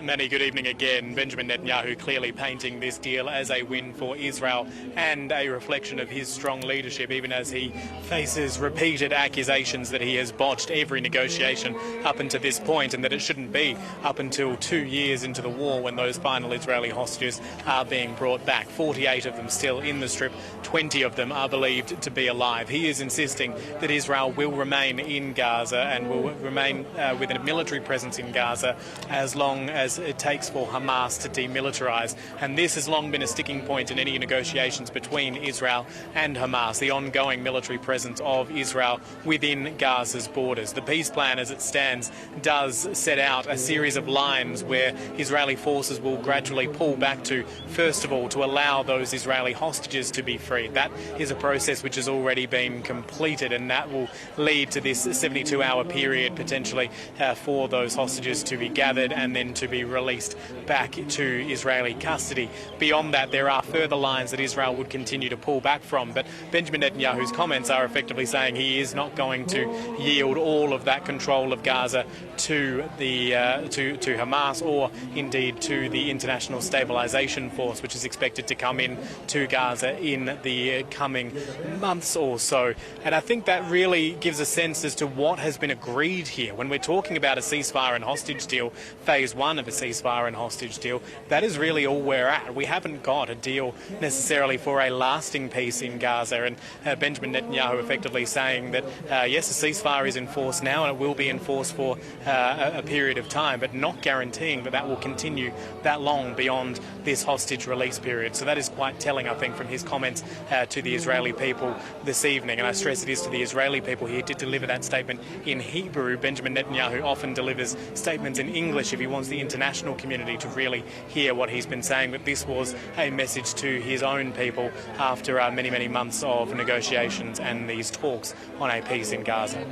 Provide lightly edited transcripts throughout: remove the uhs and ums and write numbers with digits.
Manny, good evening again. Benjamin Netanyahu clearly painting this deal as a win for Israel and a reflection of his strong leadership, even as he faces repeated accusations that he has botched every negotiation up until this point, and that it shouldn't be up until 2 years into the war when those final Israeli hostages are being brought back. 48 of them still in the Strip, 20 of them are believed to be alive. He is insisting that Israel will remain in Gaza and will remain with a military presence in Gaza as long as it takes for Hamas to demilitarise. And this has long been a sticking point in any negotiations between Israel and Hamas, the ongoing military presence of Israel within Gaza's borders. The peace plan as it stands does set out a series of lines where Israeli forces will gradually pull back to, first of all, to allow those Israeli hostages to be freed. That is a process which has already been completed, and that will lead to this 72-hour period potentially for those hostages to be gathered and then to be released back to Israeli custody. Beyond that, there are further lines that Israel would continue to pull back from, but Benjamin Netanyahu's comments are effectively saying he is not going to yield all of that control of Gaza to Hamas, or indeed to the International Stabilisation Force, which is expected to come in to Gaza in the coming months or so. And I think that really gives a sense as to what has been agreed here. When we're talking about a ceasefire and hostage deal, phase one of a ceasefire and hostage deal, that is really all we're at. We haven't got a deal necessarily for a lasting peace in Gaza, and Benjamin Netanyahu effectively saying that yes, a ceasefire is in force now and it will be in force for a period of time, but not guaranteeing that that will continue that long beyond this hostage release period. So that is quite telling, I think, from his comments to the Israeli people this evening. And I stress it is to the Israeli people. He did deliver that statement in Hebrew. Benjamin Netanyahu often delivers statements in English if he wants the international community to really hear what he's been saying, but this was a message to his own people after many, many months of negotiations and these talks on a peace in Gaza.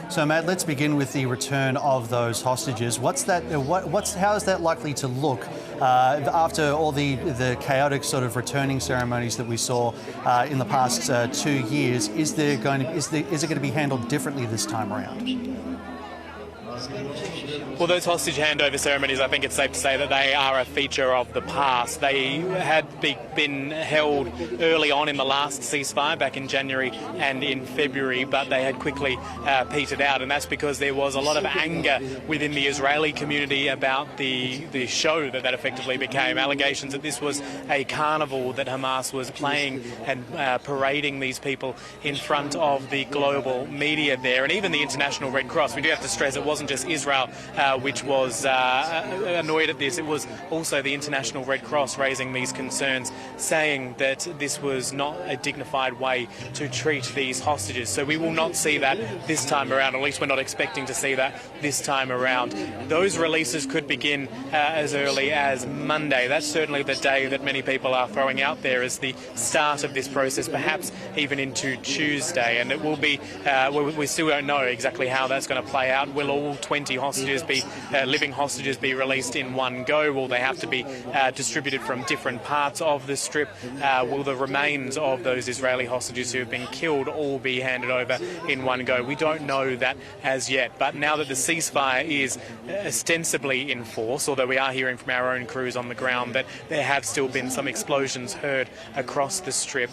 So, Matt, let's begin with the return of those hostages. How is that likely to look after all the chaotic sort of returning ceremonies that we saw in the past 2 years? Is it going to be handled differently this time around? Well, those hostage handover ceremonies, I think it's safe to say that they are a feature of the past. They had been held early on in the last ceasefire back in January and in February, but they had quickly petered out, and that's because there was a lot of anger within the Israeli community about the show that effectively became. Allegations that this was a carnival that Hamas was playing and parading these people in front of the global media there, and even the International Red Cross. We do have to stress it wasn't just Israel which was annoyed at this. It was also the International Red Cross raising these concerns, saying that this was not a dignified way to treat these hostages. So we will not see that this time around, or at least we're not expecting to see that this time around. Those releases could begin as early as Monday. That's certainly the day that many people are throwing out there as the start of this process, perhaps even into Tuesday. And it will be, we still don't know exactly how that's going to play out. Will all 20 hostages living hostages be released in one go? Will they have to be distributed from different parts of the Strip? Will the remains of those Israeli hostages who have been killed all be handed over in one go? We don't know that as yet, but now that the ceasefire is ostensibly in force, although we are hearing from our own crews on the ground that there have still been some explosions heard across the Strip,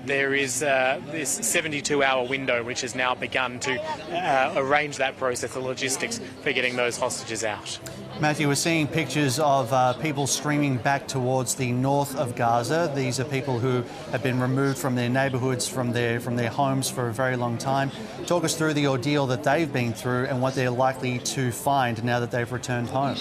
there is this 72-hour window which has now begun to arrange that process, the logistics for getting those hostages out. Matthew, we're seeing pictures of people streaming back towards the north of Gaza. These are people who have been removed from their neighbourhoods, from their homes for a very long time. Talk us through the ordeal that they've been through and what they're likely to find now that they've returned home.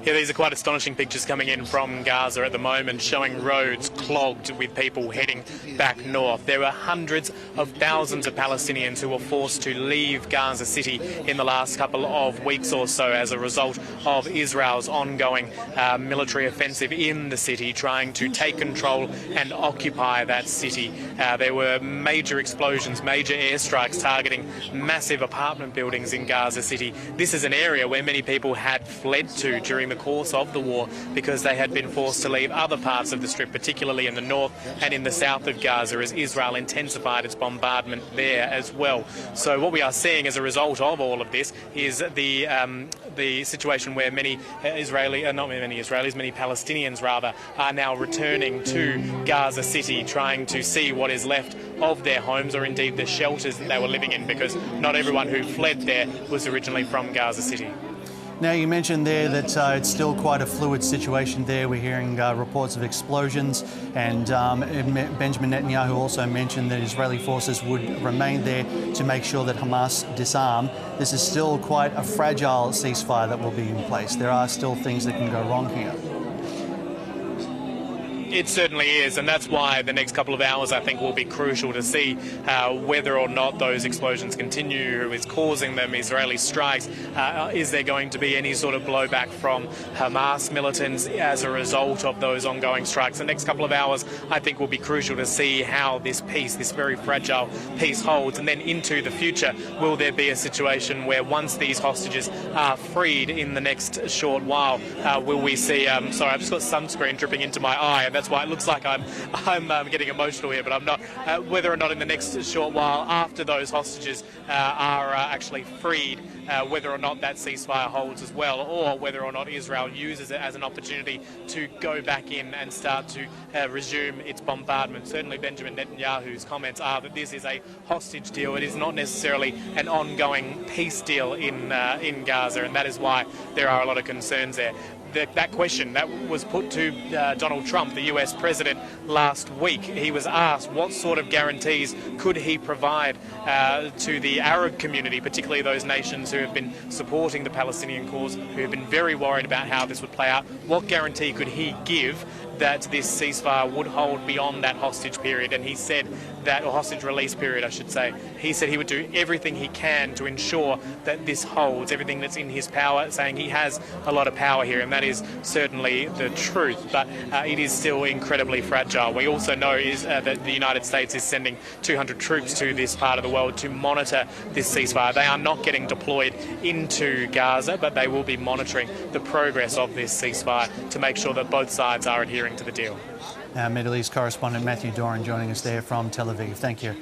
Yeah, these are quite astonishing pictures coming in from Gaza at the moment, showing roads clogged with people heading back north. There were hundreds of thousands of Palestinians who were forced to leave Gaza City in the last couple of weeks or so as a result of Israel's ongoing military offensive in the city, trying to take control and occupy that city. There were major explosions, major airstrikes targeting massive apartment buildings in Gaza City. This is an area where many people had fled to during the course of the war because they had been forced to leave other parts of the Strip, particularly in the north and in the south of Gaza, as Israel intensified its bombardment there as well. So what we are seeing as a result of all of this is the the situation where many many Palestinians rather, are now returning to Gaza City, trying to see what is left of their homes, or indeed the shelters that they were living in, because not everyone who fled there was originally from Gaza City. Now, you mentioned there that it's still quite a fluid situation there. We're hearing reports of explosions, and Benjamin Netanyahu also mentioned that Israeli forces would remain there to make sure that Hamas disarm. This is still quite a fragile ceasefire that will be in place. There are still things that can go wrong here. It certainly is, and that's why the next couple of hours, I think, will be crucial to see whether or not those explosions continue, who is causing them, Israeli strikes. Is there going to be any sort of blowback from Hamas militants as a result of those ongoing strikes? The next couple of hours, I think, will be crucial to see how this peace, this very fragile peace, holds. And then into the future, will there be a situation where once these hostages are freed in the next short while, will we see... sorry, I've just got sunscreen dripping into my eye, and that's why it looks like I'm getting emotional here, but I'm not. Whether or not in the next short while, after those hostages are actually freed, whether or not that ceasefire holds as well, or whether or not Israel uses it as an opportunity to go back in and start to resume its bombardment. Certainly Benjamin Netanyahu's comments are that this is a hostage deal. It is not necessarily an ongoing peace deal in Gaza, and that is why there are a lot of concerns there. That question that was put to Donald Trump, the US president, last week. He was asked what sort of guarantees could he provide to the Arab community, particularly those nations who have been supporting the Palestinian cause, who have been very worried about how this would play out. What guarantee could he give that this ceasefire would hold beyond that hostage period? And he said that, or hostage release period, I should say. He said he would do everything he can to ensure that this holds, everything that's in his power, saying he has a lot of power here, and that is certainly the truth, but it is still incredibly fragile. We also know that the United States is sending 200 troops to this part of the world to monitor this ceasefire. They are not getting deployed into Gaza, but they will be monitoring the progress of this ceasefire to make sure that both sides are adhering to the deal. Middle East correspondent Matthew Doran joining us there from Tel Aviv. Thank you.